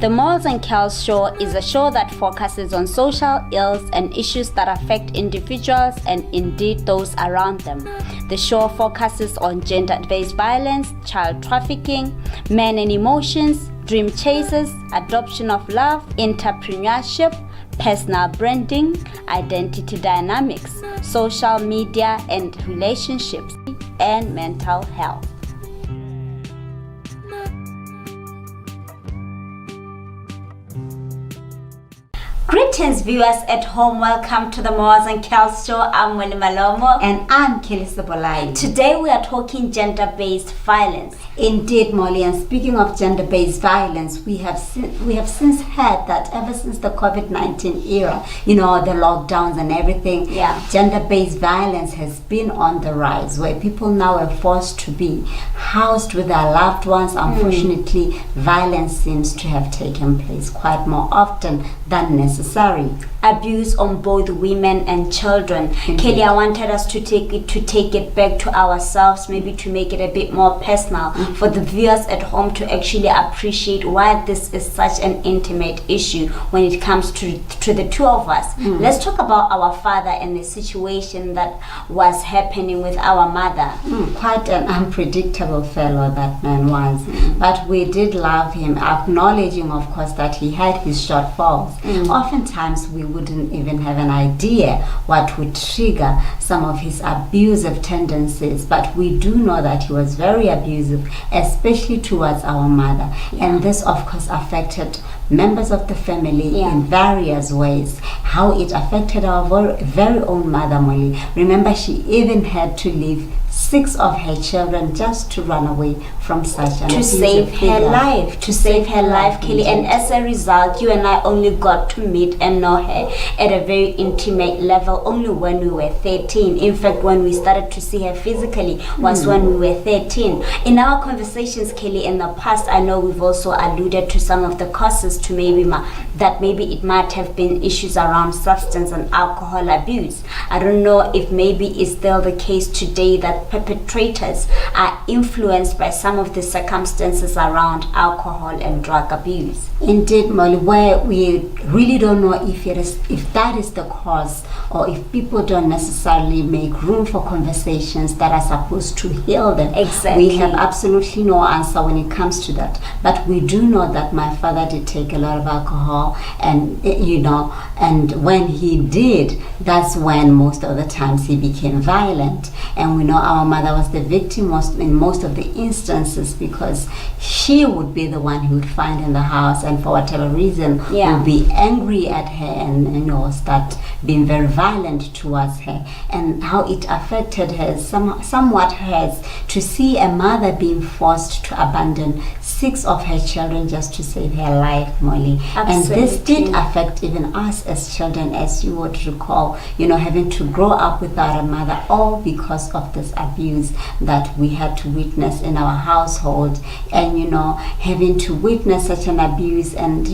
The Mollz and Kellz show is a show that focuses on social ills and issues that affect individuals and indeed those around them. The show focuses on gender-based violence, child trafficking, men and emotions, dream chases, adoption of love, entrepreneurship, personal branding, identity dynamics, social media and relationships, and mental health. Greetings viewers at home, welcome to the Mollz and Kellz show. I'm Molly Malomo. And I'm Kelly Sobolai. Today we are talking gender-based violence. Indeed, Molly, and speaking of gender-based violence, we have since heard that ever since the COVID-19 era, the lockdowns and everything, gender-based violence has been on the rise, where people now are forced to be housed with their loved ones. Unfortunately, violence seems to have taken place quite more often than necessary. Abuse on both women and children. Mm-hmm. Kelly, I wanted us to take it back to ourselves, maybe to make it a bit more personal, for the viewers at home to actually appreciate why this is such an intimate issue when it comes to the two of us. Let's talk about our father and the situation that was happening with our mother. Quite an unpredictable fellow that man was, but we did love him, acknowledging of course that he had his shortfalls. Oftentimes we wouldn't even have an idea what would trigger some of his abusive tendencies, but we do know that he was very abusive, especially towards our mother, and this of course affected members of the family in various ways. How it affected our very own mother, Molly. Remember, she even had to leave 6 of her children just to run away from such an to save her life, Kelly. And as a result, you and I only got to meet and know her at a very intimate level only when we were 13. In fact, when we started to see her physically was when we were 13. In our conversations, Kelly, in the past, I know we've also alluded to some of the causes to maybe it might have been issues around substance and alcohol abuse. I don't know if maybe it's still the case today that perpetrators are influenced by some of the circumstances around alcohol and drug abuse. Indeed, Molly, where we really don't know if that is the cause, or if people don't necessarily make room for conversations that are supposed to heal them. Exactly. We have absolutely no answer when it comes to that. But we do know that my father did take a lot of alcohol, and and when he did, that's when most of the times he became violent. And we know our mother was the victim in most of the instances, because she would be the one he would find in the house, and for whatever reason would be angry at her and start being very violent towards her. And how it affected her somewhat hurts to see a mother being forced to abandon 6 of her children just to save her life, Molly. Absolutely. And this did affect even us as children, as you would recall, having to grow up without a mother, all because of this abuse that we had to witness in our household. And having to witness such an abuse, and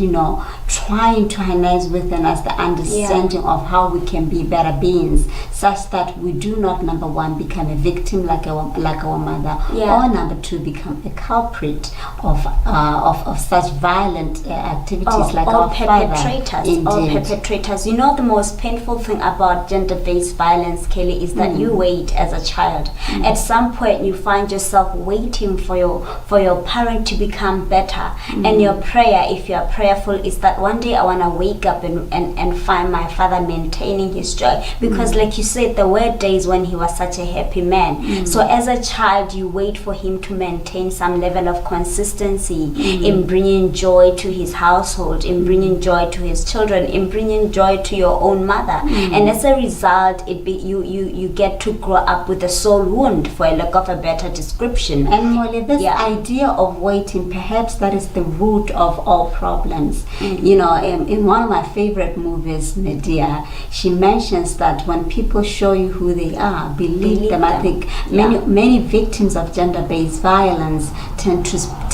trying to harness within us the understanding of how we can be better beings, such that we do not, number one, become a victim like our mother, or number 2, become a culprit of such violent activities like our perpetrators. Or perpetrators. The most painful thing about gender-based violence, Kelly, is that you wait as a child. At some point, you find yourself waiting for your parent to become better, and your prayer, if you are prayerful, is that one day I want to wake up and find my father maintaining his joy, because like you said, there were days when he was such a happy man. So as a child, you wait for him to maintain some level of consistency in bringing joy to his household, in bringing joy to his children, in bringing joy to your own mother. And as a result, you get to grow up with a soul wound, for a lack of a better description. And Molly, this idea of waiting, perhaps that is the root of all problems. In one of my favorite movies, Medea, she mentions that when people show you who they are, believe them. I think many victims of gender-based violence tend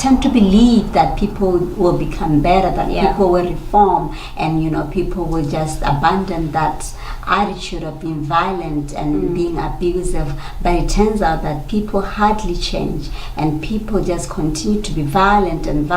tend to believe that people will become better, that people will reform, and people will just abandon that attitude of being violent and being abusive. But it turns out that people hardly change, and people just continue to be violent, and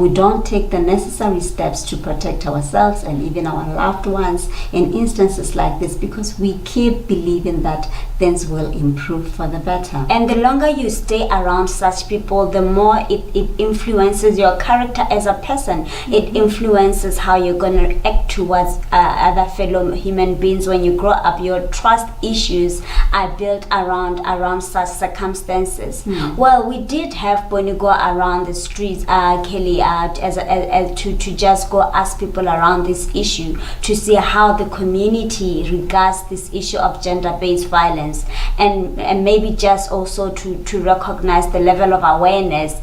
we don't take the necessary steps to protect ourselves and even our loved ones in instances like this, because we keep believing that things will improve for the better. And the longer you stay around such people, the more it influences your character as a person. It influences how you're going to act towards other fellow human beings. When you grow up, your trust issues are built around such circumstances. Well, we did have when you go around the streets, Kelly, to just go ask people around this issue to see how the community regards this issue of gender-based violence, and maybe just also to recognize the level of awareness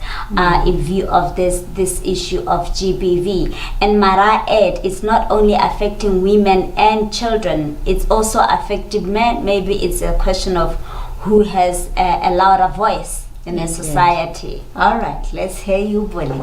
in view of this issue of GBV. And might I add, it's not only affecting women and children, it's also affecting men. Maybe it's a question of who has a louder voice in a society. All right, let's hear you, Bully.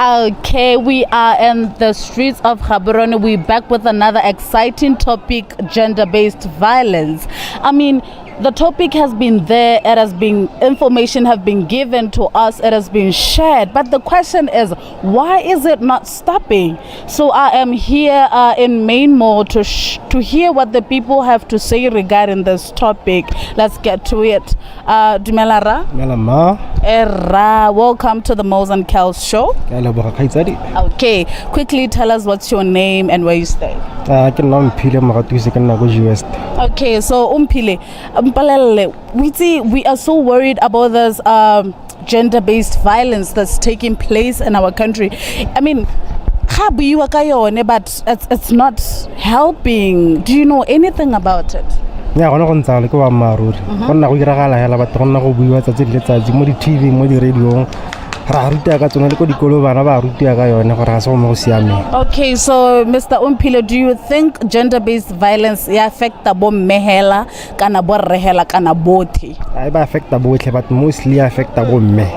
Okay, we are in the streets of Gaborone. We're back with another exciting topic, gender-based violence. I mean, the topic has been there, it has been, information have been given to us, it has been shared, but the question is, why is it not stopping? So I am here in Mainmore to hear what the people have to say regarding this topic. Let's get to it. Dumelara? Era, welcome to the Mollz and Kellz show. Okay, quickly tell us what's your name and where you stay. Okay, so we are so worried about this gender-based violence that's taking place in our country. I mean, but it's not helping. Do you know anything about it? Yeah, go ntsa le go ba maruri gonna go iragala hela batho gonna go buiwa tsa letsatsi mo di TV mo di radio ra ruta ka tsona le ko dikolo bana ba ruta ka yone gore ga se go mo siame. Okay, so Mr. Umpile, do you think gender-based violence affecta bo mmehela kana bo rehela kana bothi? I ba affecta bohle, but mostly affecta bo mme.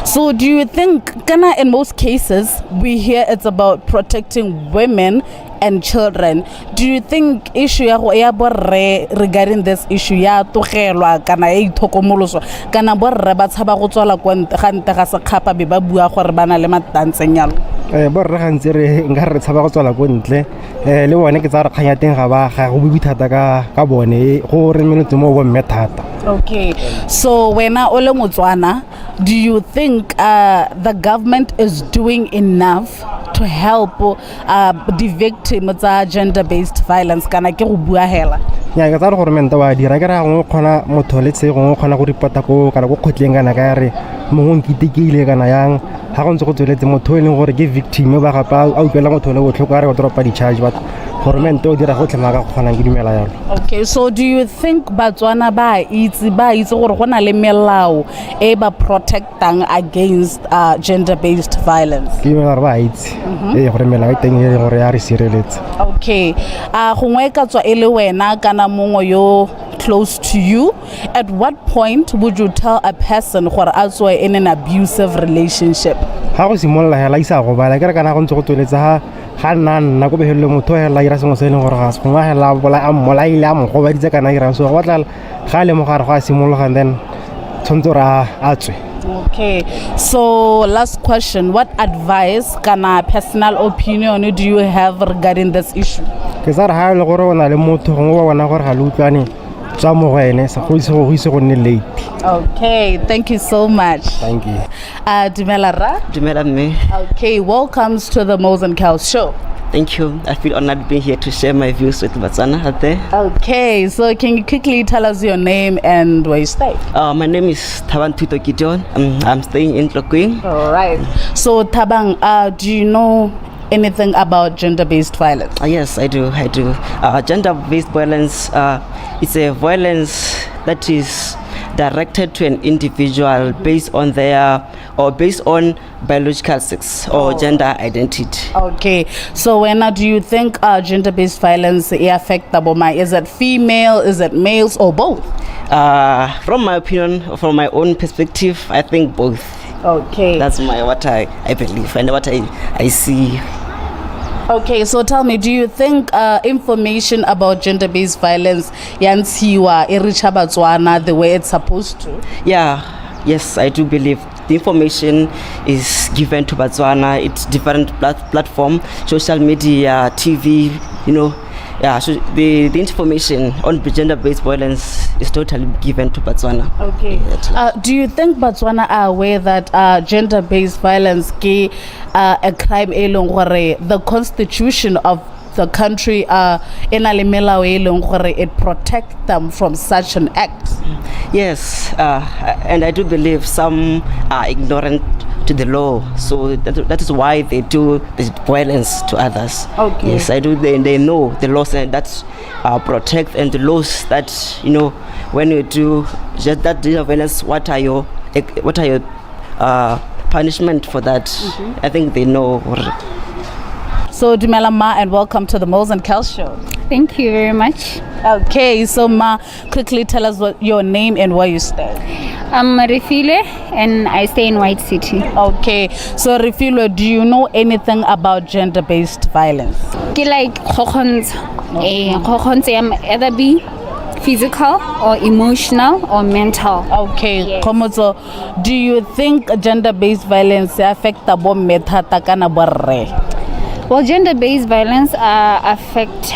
So do you think kana in most cases we hear it's about protecting women and children? Do you think issue ya borre regarding this issue ya togelwa kana e ithokomoloso kana borre ba tshaba go tswala kwa gante ga se khapa be ba bua gore bana le matantsenyalo? Borre gantse re nka re tshaba go tswala go ntle le bone ke tsa re khanya teng ga go bibi thata ka bone go re menetse mo bo mme thata. Okay, so wena o le Motswana, do you think the government is doing enough to help the victims of gender-based violence? Kana ke go bua hela? Ya ke tsara gore menta wa dira ke ra go khona motho le tse go khona go reporta ko kana go khotleng kana ka re mongwe nkitikile kana yang ha go ntse go tsweletse motho e leng gore ke victim ba ga pa a utlwela motho le go tlhoka re go dropa di charge but government o dira go tlema ka khona ke dumela yalo. Okay, so do you think Batswana ba itse gore gona le melao e ba protectang against gender-based violence? Ke dumela ba itse gore melao e teng e gore ya re sireletse. Okay, gongwe ka tswa ele wena kana mongwe yo close to you, at what point would you tell a person gore a tswa in an abusive relationship? Ha go simolla hela isa go bala ke re kana go ntse go toletsa ga nna go behele motho hela ira sengwe se leng gore ga se gongwa hela bola a mola ile a mo go ba ditse kana ira so go batla ga le mo gare go a simologa and then tshonto ra a tswe. Okay, so last question, what advice kana personal opinion do you have regarding this issue? Ke tsara ha le gore ona le motho go ba bona gore ga le utlwane tsa mo gene sa go ise go nne late. Okay, thank you so much. Thank you. Dumelara? Dumela me. Okay, welcome to the Mollz and Kellz show. Thank you. I feel honored being here to share my views with Batswana out there. Okay, so can you quickly tell us your name and where you stay? My name is Thabang Tuto Gideon. I'm staying in Tlokeng. All right. So Thabang, do you know anything about gender-based violence? Yes, I do. Gender-based violence is a violence that is directed to an individual based on biological sex or gender identity. Okay, so when do you think gender-based violence affect the woman? Is it female, is it males, or both? From my opinion, from my own perspective, I think both. Okay. That's what I believe and what I see. Okay, so tell me, do you think information about gender-based violence yansiwa iricha Botswana the way it's supposed to? Yes, I do believe the information is given to Botswana. It's different platform, social media, TV, so the information on gender-based violence is totally given to Botswana. Okay. Do you think Botswana are aware that gender-based violence is a crime the constitution of the country it protects them from such an act? Yes, and I do believe some are ignorant to the law, so that is why they do this violence to others. Okay. Yes, I do. They know the laws and that protect, and the laws that when you do just that violence, what are your punishment for that? I think they know. So Dumela Ma, and welcome to the Mollz and Kellz show. Thank you very much. Okay, so Ma, quickly tell us what your name and where you stay. I'm Refile and I stay in White City. Okay, so Refile, do you know anything about gender-based violence? Like khokhons either be physical or emotional or mental. Okay, Yes. Komozo, do you think gender-based violence affect the bom methata kana borre? Well, gender-based violence affect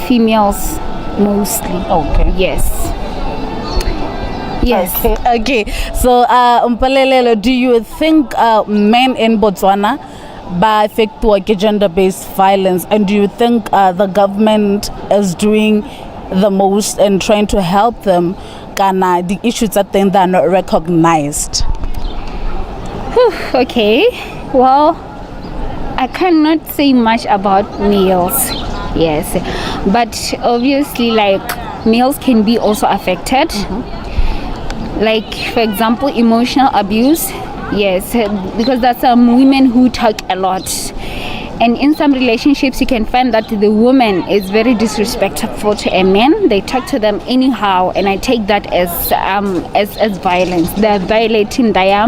females mostly. Okay. Yes. Okay. So, Mpalelelo, do you think men in Botswana ba affected gender-based violence, and do you think the government is doing the most in trying to help them? Kana the issues that they are not recognized. Okay. Well, I cannot say much about males. Yes, but obviously, like males can be also affected. Like, for example, emotional abuse. Yes, because that's women who talk a lot. And in some relationships, you can find that the woman is very disrespectful to a man. They talk to them anyhow, and I take that as violence. They're violating their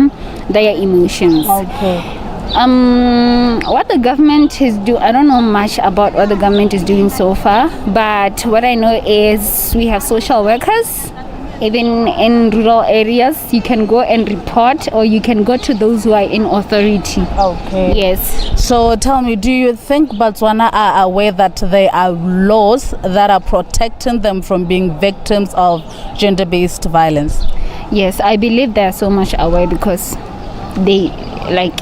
emotions. Okay. What the government is doing, I don't know much about what the government is doing so far, but what I know is we have social workers. Even in rural areas, you can go and report, or you can go to those who are in authority. Okay. Yes. So tell me, do you think Botswana are aware that there are laws that are protecting them from being victims of gender-based violence? Yes, I believe they are so much aware because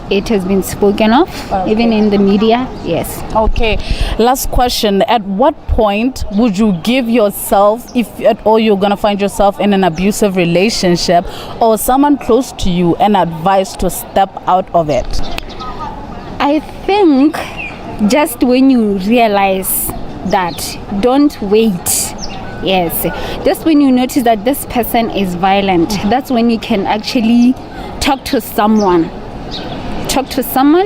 it has been spoken of, even in the media. Yes. Okay. Last question. At what point would you give yourself, if at all you're going to find yourself in an abusive relationship or someone close to you, an advice to step out of it? I think just when you realize that, don't wait. Yes. Just when you notice that this person is violent, that's when you can actually talk to someone,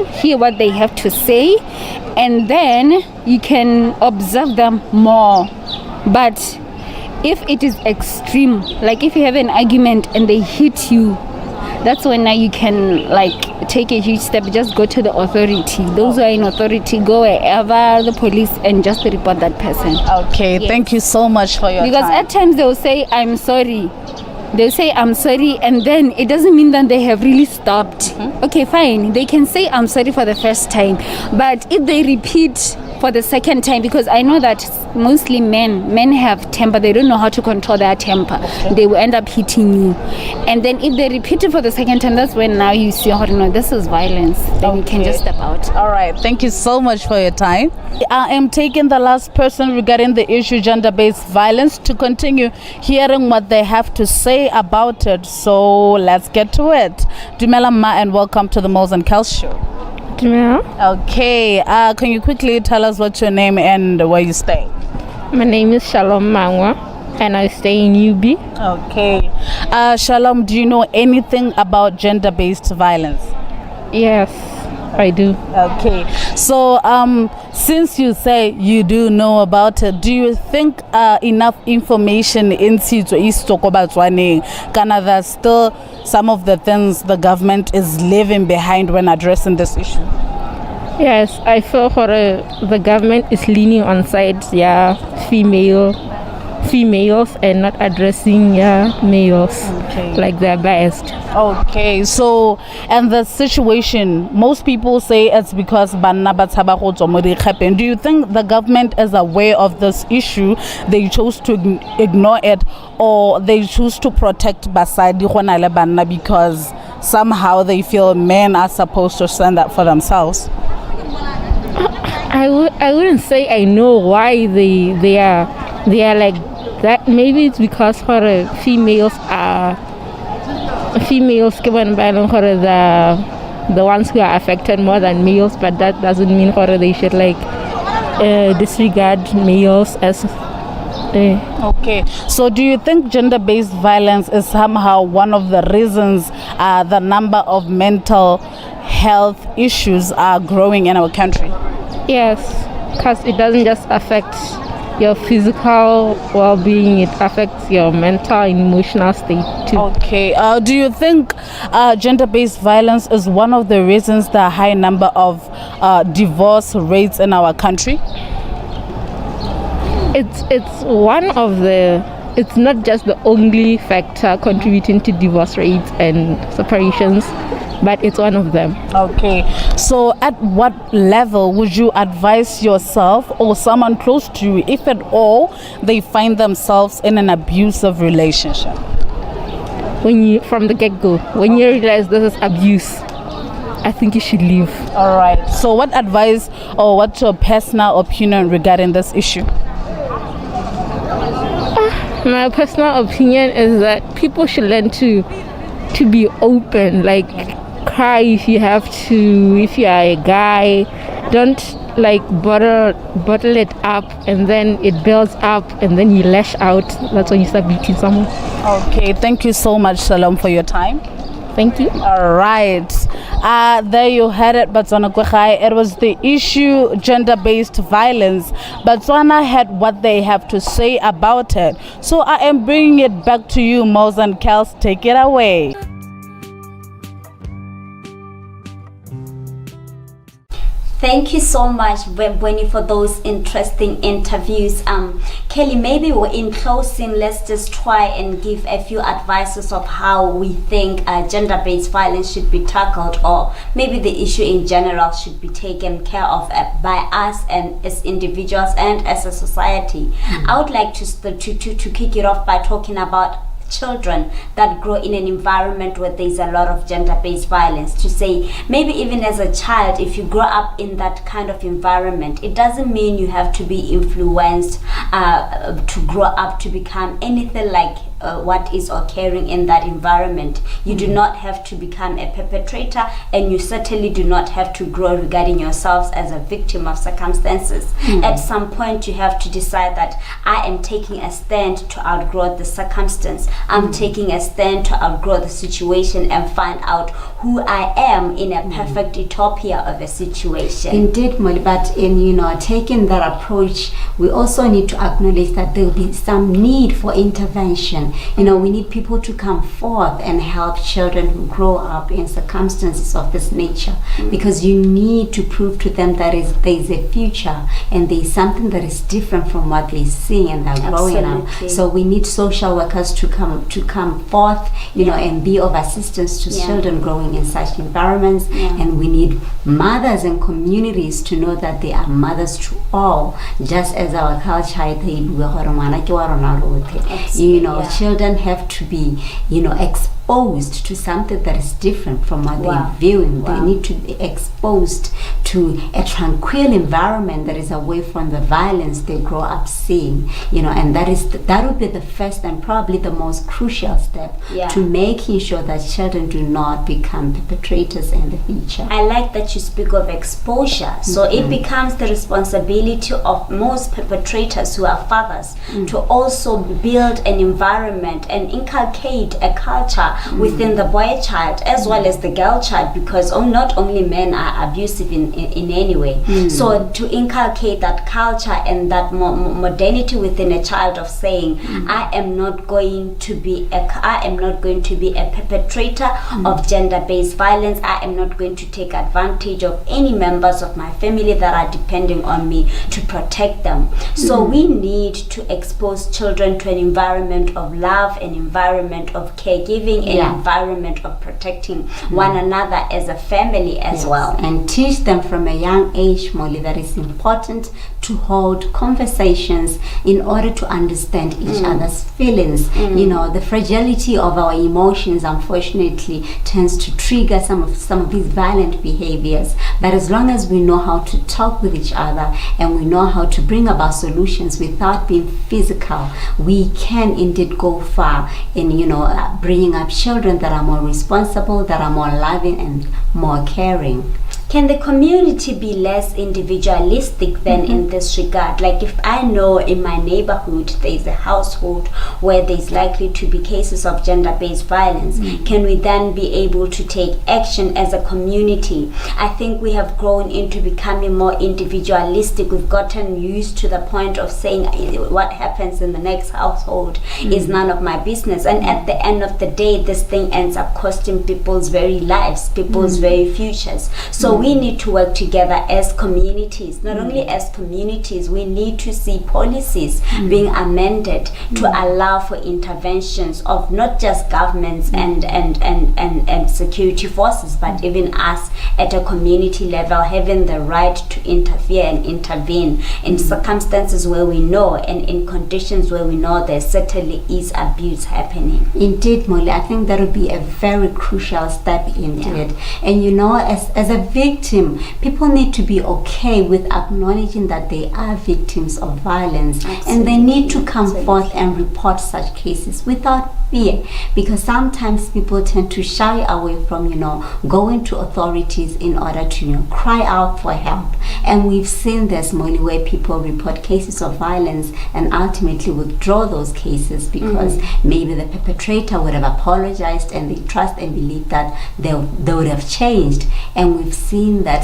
hear what they have to say, and then you can observe them more. But if it is extreme, like if you have an argument and they hit you, that's when now you can take a huge step. Just go to the authority. Those who are in authority, go wherever the police and just report that person. Okay. Yes. Thank you so much for your Because time. at times they'll say, I'm sorry. They'll say, I'm sorry, and then it doesn't mean that they have really stopped. Okay, fine. They can say, I'm sorry for the first time. But if they repeat for the second time, because I know that mostly men have temper. They don't know how to control their temper. Okay. They will end up hitting you. And then if they repeat it for the second time, that's when now you see, this is violence. Then you can just step out. All right. Thank you so much for your time. I am taking the last person regarding the issue gender-based violence to continue hearing what they have to say about it. So let's get to it. Dumela Ma, and welcome to the Mollz and Kellz show. Okay. Can you quickly tell us what's your name and where you stay? My name is Shalom Mangwa and I stay in UB. Okay. Shalom, do you know anything about gender-based violence? Yes, I do. Okay, so since you say you do know about it, do you think enough information in Sitso is Kana there's still some of the things the government is leaving behind when addressing this issue? Yes, I feel for the government is leaning on sides, females and not addressing males, like they're biased. Okay, so and the situation, most people say it's because banna ba tshaba go tswa mo dikgapeng. Do you think the government is aware of this issue, they chose to ignore it, or they choose to protect basadi gona le banna because somehow they feel men are supposed to stand up for themselves? I wouldn't say I know why they are like that. Maybe it's because females given by the ones who are affected more than males, but that doesn't mean they should disregard males as Okay, so do you think gender-based violence is somehow one of the reasons the number of mental health issues are growing in our country? Yes, because it doesn't just affect your physical well-being, it affects your mental and emotional state too. Okay, do you think gender-based violence is one of the reasons the high number of divorce rates in our country? It's one of the, it's not just the only factor contributing to divorce rates and separations, but it's one of them. Okay, so at what level would you advise yourself or someone close to you, if at all, they find themselves in an abusive relationship? From the get-go, when you realize this is abuse, I think you should leave. All right, so what advice or what's your personal opinion regarding this issue? My personal opinion is that people should learn to be open, like cry if you have to. If you are a guy, don't bottle it up and then it builds up and then you lash out. That's when you start beating someone. Okay, thank you so much, Shalom, for your time. Thank you. All right. There you had it, Botswana Kwegai. It was the issue gender-based violence. Botswana had what they have to say about it. So I am bringing it back to you, Mollz and Kellz. Take it away. Thank you so much, Wendy, for those interesting interviews. Kelly, maybe in closing, let's just try and give a few advices of how we think gender-based violence should be tackled, or maybe the issue in general should be taken care of by us and as individuals and as a society. I would like to kick it off by talking about children that grow in an environment where there's a lot of gender-based violence. To say, maybe even as a child, if you grow up in that kind of environment, it doesn't mean you have to be influenced to grow up to become anything like what is occurring in that environment. You do not have to become a perpetrator, and you certainly do not have to grow regarding yourselves as a victim of circumstances. At some point, you have to decide that I am taking a stand to outgrow the circumstance. I'm taking a stand to outgrow the situation and find out who I am in a perfect utopia of a situation. Indeed, Molly, but in taking that approach, we also need to acknowledge that there will be some need for intervention. We need people to come forth and help children who grow up in circumstances of this nature, because you need to prove to them that there is a future and there is something that is different from what they see and they're growing up. So we need social workers to come forth, and be of assistance to children growing in such environments. And we need mothers and communities to know that they are mothers to all, just as our culture, children have to be, exposed to something that is different from what they're viewing. They need to be exposed to a tranquil environment that is away from the violence they grow up seeing, and that would be the first and probably the most crucial step to making sure that children do not become perpetrators in the future. I like that you speak of exposure. So it becomes the responsibility of most perpetrators who are fathers to also build an environment and inculcate a culture within the boy child as well as the girl child, because not only men are abusive in any way. So to inculcate that culture and that modernity within a child of saying, I am not going to be a perpetrator of gender-based violence. I am not going to take advantage of any members of my family that are depending on me to protect them. So we need to expose children to an environment of love, an environment of caregiving, an environment of protecting one another as a family as well. And teach them from a young age, Molly, that it's important to hold conversations in order to understand each other's feelings. The fragility of our emotions, unfortunately, tends to trigger some of these violent behaviors. But as long as we know how to talk with each other and we know how to bring about solutions without being physical, we can indeed go far in bringing up children that are more responsible, that are more loving and more caring. Can the community be less individualistic then in this regard? Like if I know in my neighborhood there's a household where there's likely to be cases of gender-based violence, can we then be able to take action as a community? I think we have grown into becoming more individualistic. We've gotten used to the point of saying what happens in the next household is none of my business. And at the end of the day, this thing ends up costing people's very lives, people's very futures. So we need to work together as communities. Not only as communities, we need to see policies being amended to allow for interventions of not just governments and security forces, but even us at a community level having the right to interfere and intervene in circumstances where we know and in conditions where we know there certainly is abuse happening. Indeed, Molly, I think that would be a very crucial step into it. And as a victim, people need to be okay with acknowledging that they are victims of violence. Absolutely. And they need to come forth and report such cases without fear, because sometimes people tend to shy away from going to authorities in order to cry out for help. And we've seen this, Molly, where people report cases of violence and ultimately withdraw those cases because maybe the perpetrator would have apologized and they trust and believe that they would have changed. And we've seen that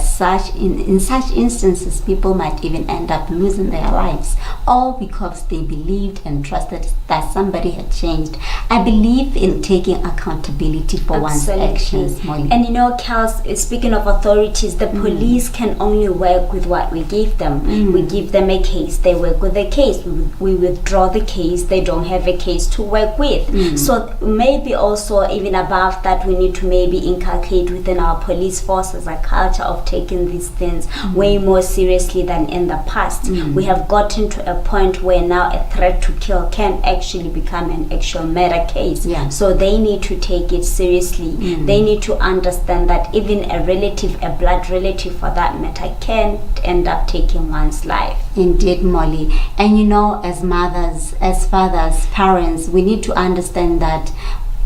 in such instances people might even end up losing their lives, all because they believed and trusted that somebody had changed. I believe in taking accountability for one's actions, Molly. And Kellz, speaking of authorities, the police can only work with what we give them. We give them a case, they work with the case. We withdraw the case, they don't have a case to work with. So maybe also even above that, we need to maybe inculcate within our police forces a culture of taking these things way more seriously than in the past. We have gotten to a point where now a threat to kill can actually become an actual murder case. So they need to take it seriously. They need to understand that even a relative, a blood relative for that matter, can end up taking one's life. Indeed, Molly. And as mothers, as fathers, parents, we need to understand that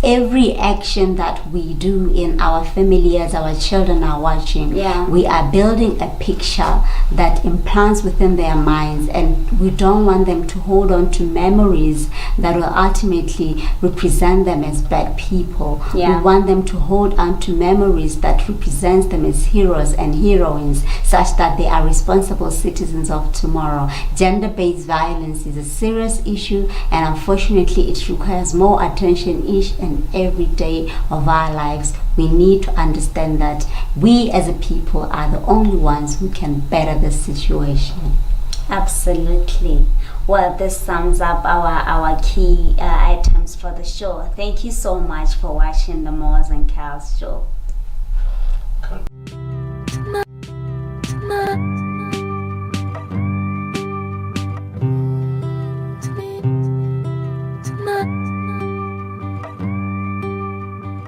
every action that we do in our family as our children are watching, we are building a picture that implants within their minds, and we don't want them to hold on to memories that will ultimately represent them as bad people. We want them to hold on to memories that represents them as heroes and heroines, such that they are responsible citizens of tomorrow. Gender-based violence is a serious issue, and unfortunately it requires more attention each and every day of our lives. We need to understand that we as a people are the only ones who can better the situation. Absolutely. Well, this sums up our key items for the show. Thank you so much for watching the Mollz and Kellz show.